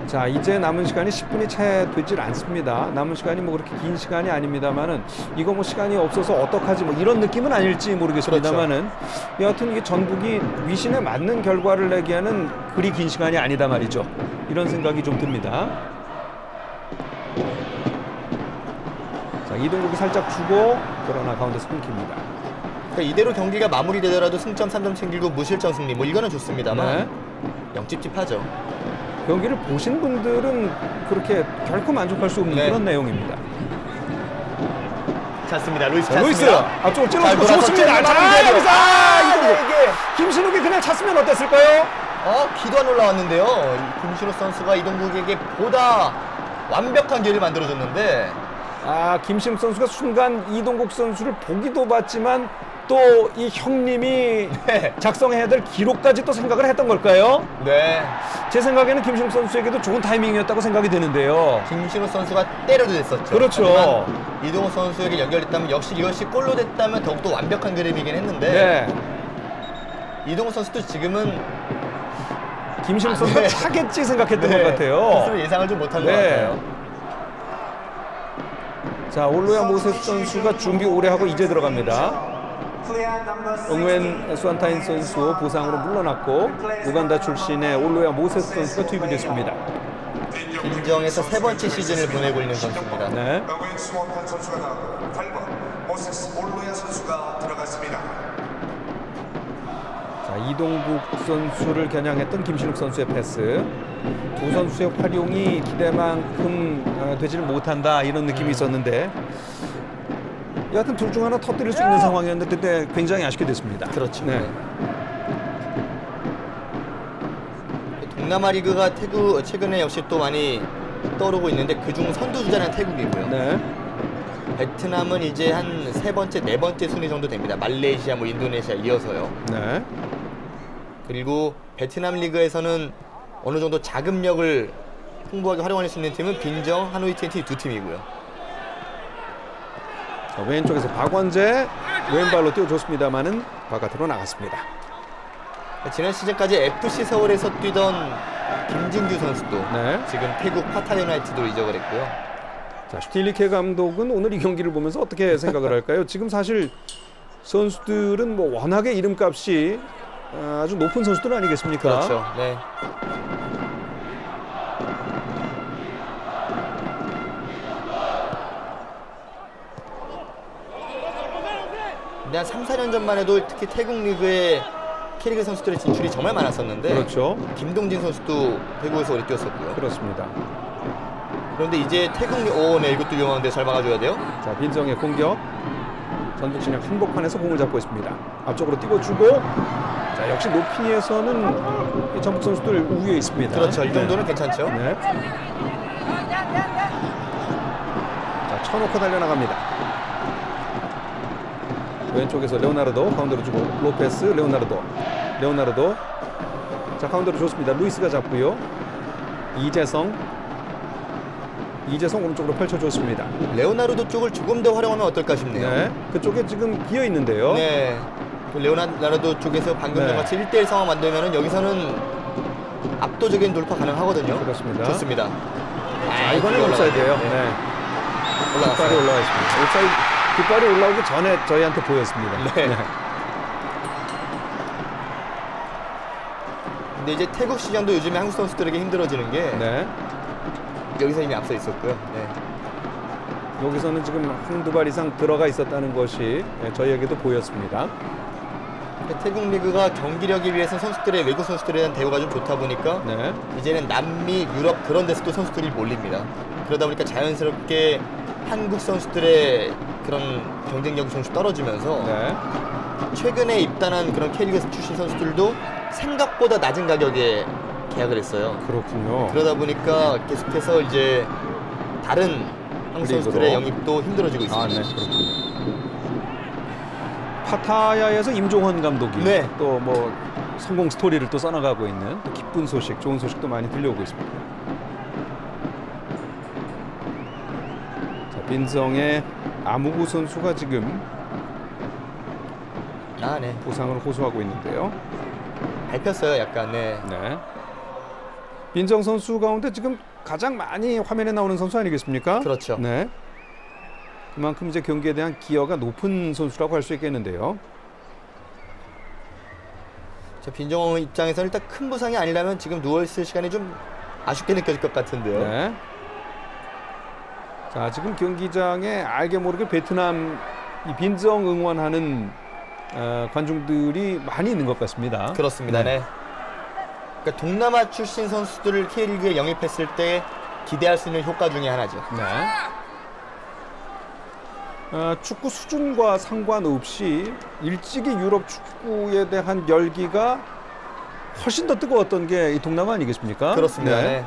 S2: 자, 이제 남은 시간이 10분이 채 되질 않습니다. 남은 시간이 뭐 그렇게 긴 시간이 아닙니다만은 이거 뭐 시간이 없어서 어떡하지 뭐 이런 느낌은 아닐지 모르겠습니다만은 여하튼 이게 전북이 위신에 맞는 결과를 내기 에는 그리 긴 시간이 아니다 말이죠. 이런 생각이 좀 듭니다. 자, 이동국이 살짝 주고 그러나 가운데서 끊깁니다.
S1: 그러니까 이대로 경기가 마무리되더라도 승점 3점 챙기고 무실점 승리 뭐 이거는 좋습니다만
S2: 네.
S1: 영찝찝하죠.
S2: 경기를 보신 분들은 그렇게 결코 만족할 수 없는
S1: 네.
S2: 그런 내용입니다.
S1: 찼습니다. 루이스
S2: 자, 루이스
S1: 찼습니다.
S2: 앞쪽으로
S1: 잘
S2: 찔러주고
S1: 돌아서
S2: 좋습니다. 자,
S1: 찔러주고
S2: 여기서 이동국.
S1: 이게
S2: 김신욱이 그냥 찼으면 어땠을까요?
S1: 기도 안 올라왔는데요. 김신욱 선수가 이동국에게 보다 완벽한 기회를 만들어줬는데
S2: 김신욱 선수가 순간 이동국 선수를 보기도 봤지만 또 이 형님이
S1: 네.
S2: 작성해야 될 기록까지 또 생각을 했던 걸까요?
S1: 네.
S2: 제 생각에는 김신욱 선수에게도 좋은 타이밍이었다고 생각이 되는데요.
S1: 김신욱 선수가 때려도 됐었죠.
S2: 그렇죠.
S1: 하지만 이동국 선수에게 연결됐다면 역시 이것이 골로 됐다면 더욱더 완벽한 그림이긴 했는데
S2: 네.
S1: 이동국 선수도 지금은
S2: 김신욱 선수가
S1: 네.
S2: 차겠지 생각했던 것 같아요.
S1: 스스로 예상을 좀 못한
S2: 네.
S1: 것 같아요.
S2: 자, 올로야 모세스 선수가 준비 오래 하고 이제 들어갑니다. 응웬 수안타인 선수 부상으로 물러났고 우간다 출신의 올로야 모세스 선수가 투입이 됐습니다.
S1: 빈정에서 세 번째 시즌을 보내고 있는 선수입니다.
S2: 네.
S3: 응웬 수원탄 선수가 나오고 8번 모세스 올로야 선수가 들어갔습니다.
S2: 자, 이동국 선수를 겨냥했던 김신욱 선수의 패스. 두 선수의 활용이 기대만큼 되지를 못한다 이런 느낌이 있었는데 여하튼 둘 중 하나 터뜨릴 수 있는 상황이었는데 굉장히 아쉽게 됐습니다.
S1: 그렇죠.
S2: 네.
S1: 동남아 리그가 최근에 역시 또 많이 떠오르고 있는데 그중 선두주자는 태국이고요.
S2: 네.
S1: 베트남은 이제 한 세 번째, 네 번째 순위 정도 됩니다. 말레이시아, 뭐 인도네시아 이어서요.
S2: 네.
S1: 그리고 베트남 리그에서는 어느 정도 자금력을 풍부하게 활용할 수 있는 팀은 빈정, 하노이 TNT 두 팀이고요.
S2: 자, 왼쪽에서 박원재 왼발로 띄워줬습니다만은 바깥으로 나갔습니다.
S1: 지난 시즌까지 FC 서울에서 뛰던 김진규 선수도
S2: 네.
S1: 지금 태국 파타 유나이티드로 이적을 했고요.
S2: 자, 슈틸리케 감독은 오늘 이 경기를 보면서 어떻게 생각을 할까요? 지금 사실 선수들은 뭐 워낙에 이름값이 아주 높은 선수들 아니겠습니까?
S1: 그렇죠. 네. 근데 한 3, 4년 전만 해도 특히 태국 리그에 K리그 선수들의 진출이 정말 많았었는데
S2: 그렇죠.
S1: 김동진 선수도 태국에서 오래 뛰었었고요.
S2: 그렇습니다.
S1: 그런데 이제 태국 네, 이것도 위험한데 잘 막아줘야 돼요.
S2: 자, 빈정의 공격. 전북진영 한복판에서 공을 잡고 있습니다. 앞쪽으로 띄워주고 자, 역시 높이에서는 이 전북 선수들 우위에 있습니다.
S1: 그렇죠. 이 정도는 괜찮죠.
S2: 네. 자, 쳐놓고 달려나갑니다. 왼쪽에서 레오나르도 가운데로 주고 로페스 레오나르도 자, 가운데로 줬습니다. 루이스가 잡고요. 이재성 오른쪽으로 펼쳐줬습니다.
S1: 레오나르도 쪽을 조금 더 활용하면 어떨까 싶네요.
S2: 네, 그쪽에 지금 비어 있는데요.
S1: 네. 그 레오나르도 쪽에서 방금
S2: 네.
S1: 전같이 1대1 상황 만들면은 여기서는 압도적인 돌파 가능하거든요.
S2: 그렇습니다.
S1: 좋습니다.
S2: 이번엔 옵사이드예요.
S1: 네.
S2: 네.
S1: 올라갔어요.
S2: 깃발이 올라와 있습니다. 옵사이드 깃발이 올라오기 전에 저희한테 보였습니다.
S1: 네. 근데 이제 태국 시장도 요즘에 한국 선수들에게 힘들어지는 게
S2: 네.
S1: 여기서 이미 앞서 있었고요. 네.
S2: 여기서는 지금 한두 발 이상 들어가 있었다는 것이 저희에게도 보였습니다.
S1: 태국 리그가 경기력에 비해서 선수들의 외국 선수들에 대한 대우가 좀 좋다 보니까
S2: 네.
S1: 이제는 남미, 유럽 그런 데서도 선수들이 몰립니다. 그러다 보니까 자연스럽게 한국 선수들의 그런 경쟁력이 조금씩 떨어지면서
S2: 네.
S1: 최근에 입단한 그런 K리그 출신 선수들도 생각보다 낮은 가격에 계약을 했어요.
S2: 그렇군요.
S1: 그러다 보니까 계속해서 이제 다른 한국 선수들의
S2: 리그로.
S1: 영입도 힘들어지고 있습니다.
S2: 아, 네. 그렇군요. 파타야에서 임종헌 감독이
S1: 네.
S2: 또 뭐 성공 스토리를 또 써나가고 있는 또 기쁜 소식, 좋은 소식도 많이 들려오고 있습니다. 자, 빈성의 아무구 선수가 지금
S1: 아, 네.
S2: 부상을 호소하고 있는데요.
S1: 밟혔어요, 약간. 네.
S2: 네. 빈성 선수 가운데 지금 가장 많이 화면에 나오는 선수 아니겠습니까?
S1: 그렇죠.
S2: 네. 그만큼 이제 경기에 대한 기여가 높은 선수라고 할 수 있겠는데요.
S1: 자, 빈정호 입장에서는 일단 큰 부상이 아니라면 지금 누워있을 시간이 좀 아쉽게 느껴질 것 같은데요.
S2: 네. 자, 지금 경기장에 알게 모르게 베트남 이 빈정 응원하는 관중들이 많이 있는 것 같습니다.
S1: 그렇습니다. 네. 그러니까 동남아 출신 선수들을 K리그에 영입했을 때 기대할 수 있는 효과 중에 하나죠.
S2: 네. 축구 수준과 상관없이 일찍이 유럽 축구에 대한 열기가 훨씬 더 뜨거웠던 게 이 동남아 아니겠습니까?
S1: 그렇습니다. 네.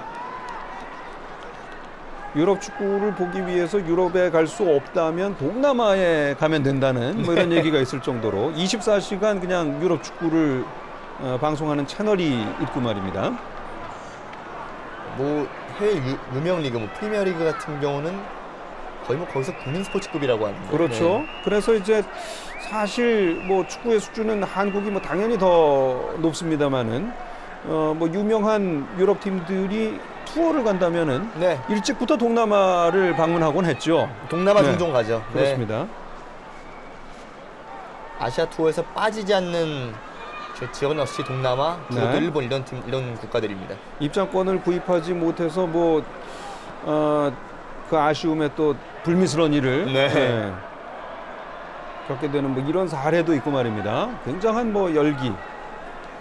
S2: 유럽 축구를 보기 위해서 유럽에 갈 수 없다면 동남아에 가면 된다는 뭐 이런 얘기가 있을 정도로 24시간 그냥 유럽 축구를 방송하는 채널이 있고 말입니다.
S1: 뭐 해외 유명 리그, 뭐 프리미어리그 같은 경우는 거의 뭐 거기서 국민 스포츠급이라고 하는데.
S2: 그렇죠.
S1: 네.
S2: 그래서 이제 사실 뭐 축구의 수준은 한국이 뭐 당연히 더 높습니다만은 뭐 유명한 유럽 팀들이 투어를 간다면은
S1: 네.
S2: 일찍부터 동남아를 방문하곤 했죠.
S1: 동남아
S2: 네.
S1: 종종 가죠. 네.
S2: 그렇습니다.
S1: 아시아 투어에서 빠지지 않는 지역은 역시 동남아, 그리고
S2: 네.
S1: 또 일본 이런 국가들입니다.
S2: 입장권을 구입하지 못해서 뭐 그 아쉬움에 또 불미스러운 일을
S1: 네.
S2: 겪게 되는 뭐 이런 사례도 있고 말입니다. 굉장한 뭐 열기,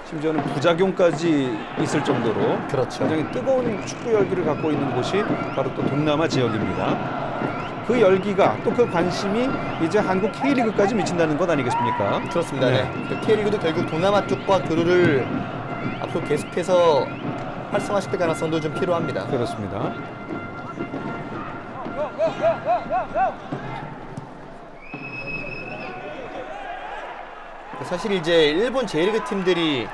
S2: 심지어는 부작용까지 있을 정도로
S1: 그렇죠.
S2: 굉장히 뜨거운 축구 열기를 갖고 있는 곳이 바로 또 동남아 지역입니다. 그 열기가 또 그 관심이 이제 한국 K리그까지 미친다는 것 아니겠습니까?
S1: 그렇습니다.
S2: 네.
S1: 네. 그 K리그도 결국 동남아 쪽과 교류를 앞으로 계속해서 활성화시킬 가능성도 좀 필요합니다.
S2: 그렇습니다.
S1: 사실 이제 일본 J리그 팀들이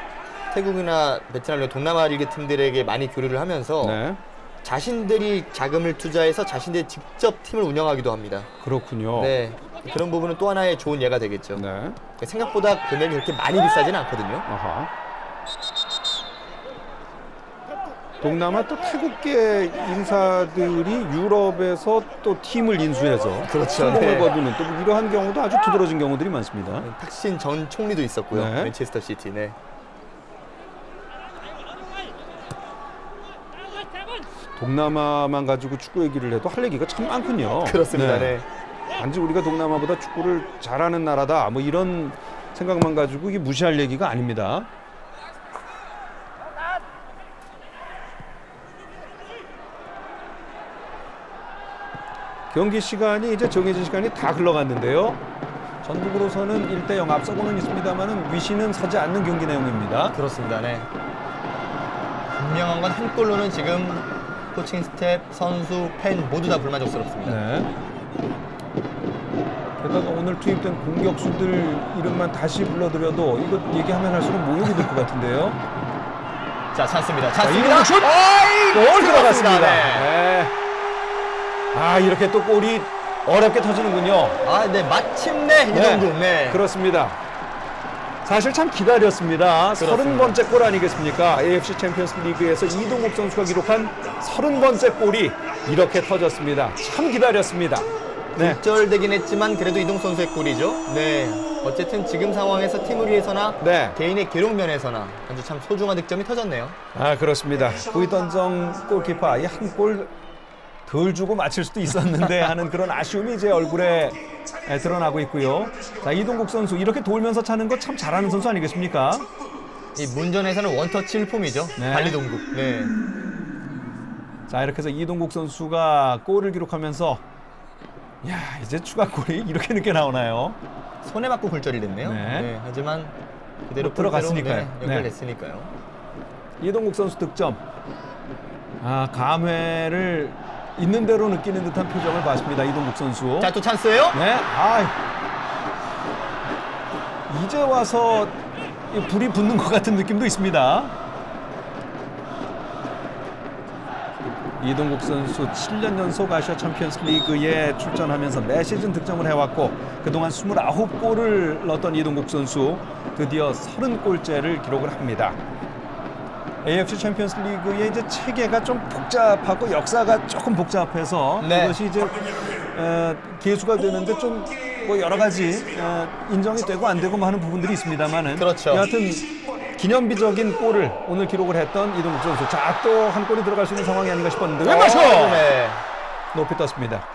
S1: 태국이나 베트남, 동남아 리그 팀들에게 많이 교류를 하면서
S2: 네,
S1: 자신들이 자금을 투자해서 자신들이 직접 팀을 운영하기도 합니다.
S2: 그렇군요.
S1: 네, 그런 부분은 또 하나의 좋은 예가 되겠죠.
S2: 네.
S1: 생각보다 금액이 그렇게 많이 비싸진 않거든요.
S2: 아하. 동남아 또 태국계 인사들이 유럽에서 또 팀을 인수해서
S1: 그렇죠.
S2: 성공을
S1: 네.
S2: 거두는 또 이러한 경우도 아주 두드러진 경우들이 많습니다.
S1: 탁신 전 총리도 있었고요.
S2: 네.
S1: 맨체스터 시티. 네.
S2: 동남아만 가지고 축구 얘기를 해도 할 얘기가 참 많군요.
S1: 그렇습니다. 네.
S2: 단지 우리가 동남아보다 축구를 잘하는 나라다 뭐 이런 생각만 가지고 이게 무시할 얘기가 아닙니다. 경기 시간이 이제 정해진 시간이 다 흘러갔는데요. 전북으로서는 1대0 앞서고는 있습니다만은 위신은 서지 않는 경기 내용입니다.
S1: 그렇습니다. 네. 분명한 건 한 골로는 지금 코칭 스텝, 선수, 팬 모두 다 불만족스럽습니다.
S2: 네. 게다가 오늘 투입된 공격수들 이름만 다시 불러드려도 이거 얘기하면 할수록 모욕이 될 것 같은데요.
S1: 자, 찬스입니다.
S2: 자,
S1: 찬스입니다.
S2: 이동국 슛!
S1: 어이,
S2: 골 들어갔습니다.
S1: 네.
S2: 네. 아, 이렇게 또 골이 어렵게 터지는군요.
S1: 아, 네. 마침내 이동국. 네.
S2: 그렇습니다. 사실 참 기다렸습니다.
S1: 그렇습니다.
S2: 30번째 골 아니겠습니까? AFC 챔피언스 리그에서 이동국 선수가 기록한 30번째 골이 이렇게 터졌습니다. 참 기다렸습니다. 네.
S1: 절되긴 했지만 그래도 이동 선수의 골이죠. 네. 어쨌든 지금 상황에서 팀을 위해서나
S2: 네.
S1: 개인의 기록 면에서나 아주 참 소중한 득점이 터졌네요.
S2: 아, 그렇습니다. 구이던정 골키퍼 아예 한 골 덜 주고 맞힐 수도 있었는데 하는 그런 아쉬움이 이제 얼굴에 드러나고 있고요. 자, 이동국 선수 이렇게 돌면서 차는 거 참 잘하는 선수 아니겠습니까?
S1: 이 문전에서는 원터치 일품이죠.
S2: 네.
S1: 발리동국. 네.
S2: 자, 이렇게 해서 이동국 선수가 골을 기록하면서 야, 이제 추가골이 이렇게 늦게 나오나요?
S1: 손에 맞고 골절이 됐네요.
S2: 네.
S1: 하지만 그대로
S2: 뭐 들어갔으니까요.
S1: 네,
S2: 네.
S1: 연결됐으니까요.
S2: 이동국 선수 득점. 아, 감회를 있는 대로 느끼는 듯한 표정을 봤습니다. 이동국 선수.
S1: 자, 또 찬스예요?
S2: 네. 아, 이제 와서 이 불이 붙는 것 같은 느낌도 있습니다. 이동국 선수 7년 연속 아시아 챔피언스 리그에 출전하면서 매 시즌 득점을 해왔고 그동안 29골을 넣었던 이동국 선수 드디어 30골째를 기록을 합니다. AFC 챔피언스 리그의 이제 체계가 좀 복잡하고 역사가 조금 복잡해서
S1: 네.
S2: 이것이 이제 계수가 되는데 좀 뭐 여러 가지 인정이 되고 안 되고 뭐 하는 부분들이 있습니다만은
S1: 그렇죠.
S2: 여하튼 기념비적인 골을 오늘 기록을 했던 이동국 선수. 자, 또 한 골이 들어갈 수 있는 상황이 아닌가 싶었는데 왼발슛!
S1: 네.
S2: 높이 떴습니다.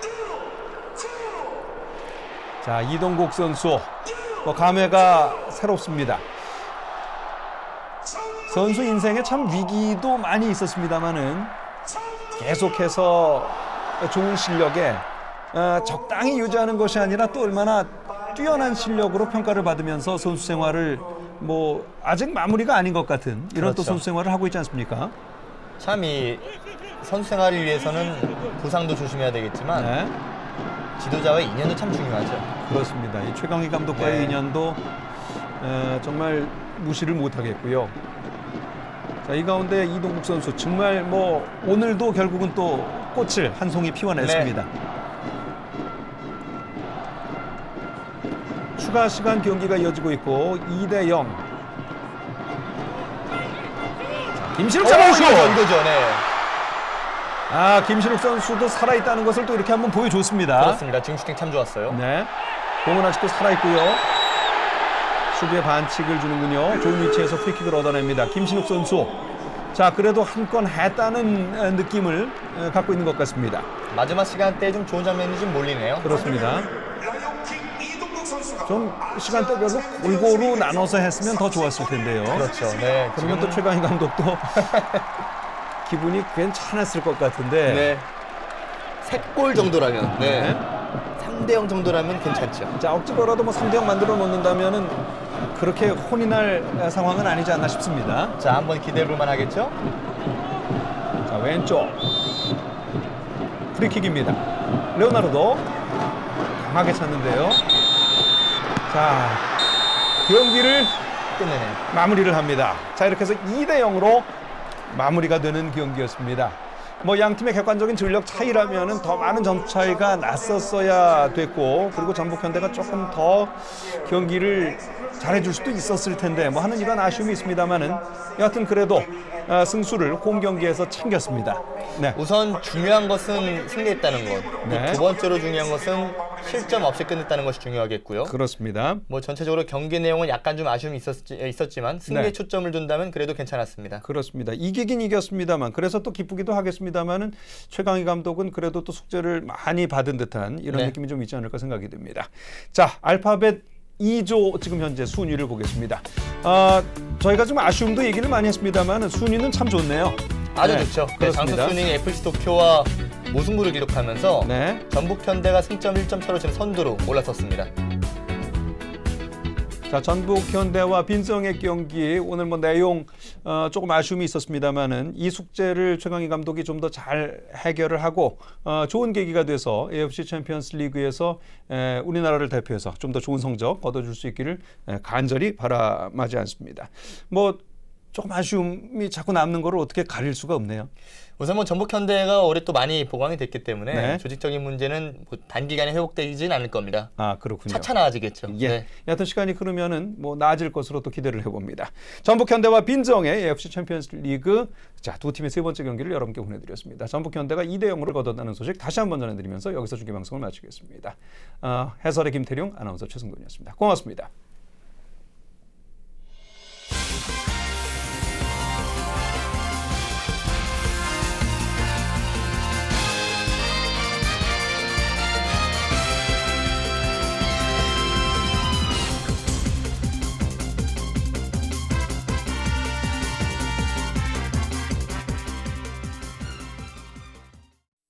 S2: 자, 이동국 선수 뭐 감회가 새롭습니다. 선수 인생에 참 위기도 많이 있었습니다만은 계속해서 좋은 실력에 적당히 유지하는 것이 아니라 또 얼마나 뛰어난 실력으로 평가를 받으면서 선수 생활을 뭐 아직 마무리가 아닌 것 같은 이런 또
S1: 그렇죠.
S2: 선수 생활을 하고 있지 않습니까?
S1: 참 이 선수 생활을 위해서는 부상도 조심해야 되겠지만
S2: 네,
S1: 지도자와의 인연도 참 중요하죠.
S2: 그렇습니다. 이 최강희 감독과의
S1: 네.
S2: 인연도 정말 무시를 못하겠고요. 자, 이 가운데 이동국 선수 정말 뭐 오늘도 결국은 또 꽃을 한 송이 피워냈습니다.
S1: 네.
S2: 추가 시간 경기가 이어지고 있고 2대0. 김신욱 잡아오시고.
S1: 이거죠. 네.
S2: 아, 김신욱 선수도 살아있다는 것을 또 이렇게 한번 보여줬습니다.
S1: 그렇습니다. 지금 슈팅 참 좋았어요.
S2: 네, 공은 아직도 살아있고요. 수비에 반칙을 주는군요. 좋은 위치에서 프리킥을 얻어냅니다. 김신욱 선수. 자, 그래도 한 건 했다는 느낌을 갖고 있는 것 같습니다.
S1: 마지막 시간대에 좀 좋은 장면이 좀 몰리네요.
S2: 그렇습니다.
S3: 라이온킹 이동국 선수가
S2: 좀 시간대별로 골고루 나눠서 했으면 더 좋았을 텐데요.
S1: 그렇죠. 네.
S2: 그러면 또 최강희 감독도 기분이 괜찮았을 것 같은데.
S1: 네. 3골 정도라면 네. 3대0 정도라면 괜찮죠.
S2: 자, 억지로라도 뭐 3대0 만들어 놓는다면은 그렇게 혼이 날 상황은 아니지 않나 싶습니다.
S1: 자, 한번 기대해 볼 만하겠죠?
S2: 자, 왼쪽 프리킥입니다. 레오나르도 강하게 찼는데요. 자, 경기를
S1: 끝내네요.
S2: 마무리를 합니다. 자, 이렇게 해서 2대0으로 마무리가 되는 경기였습니다. 뭐 양 팀의 객관적인 전력 차이라면은 더 많은 점 차이가 났었어야 됐고, 그리고 전북현대가 조금 더 경기를 잘해줄 수도 있었을 텐데 뭐 하는 이런 아쉬움이 있습니다만은 여하튼 그래도 승수를 홈 경기에서 챙겼습니다. 네.
S1: 우선 중요한 것은 승리했다는 것.
S2: 네.
S1: 두 번째로 중요한 것은 실점 없이 끝냈다는 것이 중요하겠고요.
S2: 그렇습니다.
S1: 뭐 전체적으로 경기 내용은 약간 좀 아쉬움이 있었지만 승리에
S2: 네.
S1: 초점을 둔다면 그래도 괜찮았습니다.
S2: 그렇습니다. 이기긴 이겼습니다만 그래서 또 기쁘기도 하겠습니다만은 최강희 감독은 그래도 또 숙제를 많이 받은 듯한 이런
S1: 네.
S2: 느낌이 좀 있지 않을까 생각이 듭니다. 자, 알파벳 2조 지금 현재 순위를 보겠습니다. 저희가 좀 아쉬움도 얘기를 많이 했습니다만은 순위는 참 좋네요.
S1: 아주
S2: 네,
S1: 좋죠. 네,
S2: 그렇습니다.
S1: 장수 순위 FC 도쿄와 무승부를 기록하면서
S2: 네.
S1: 전북현대가 승점 1점 차로 지금 선두로 올라섰습니다.
S2: 자, 전북 현대와 빈성의 경기 오늘 뭐 내용 조금 아쉬움이 있었습니다만은 이 숙제를 최강희 감독이 좀 더 잘 해결을 하고 좋은 계기가 돼서 AFC 챔피언스 리그에서 우리나라를 대표해서 좀 더 좋은 성적 거둬줄 수 있기를 간절히 바라마지 않습니다. 뭐 조금 아쉬움이 자꾸 남는 거를 어떻게 가릴 수가 없네요.
S1: 우선 뭐 전북현대가 올해 또 많이 보강이 됐기 때문에
S2: 네.
S1: 조직적인 문제는 뭐 단기간에 회복되지는 않을 겁니다.
S2: 아, 그렇군요.
S1: 차차 나아지겠죠.
S2: 예.
S1: 네.
S2: 여하튼 시간이 흐르면은 뭐 나아질 것으로 또 기대를 해봅니다. 전북현대와 빈정의 AFC 챔피언스 리그 자, 두 팀의 세 번째 경기를 여러분께 보내드렸습니다. 전북현대가 2대0으로 거뒀다는 소식 다시 한번 전해드리면서 여기서 중계방송을 마치겠습니다. 해설의 김태룡, 아나운서 최승돈이었습니다. 고맙습니다.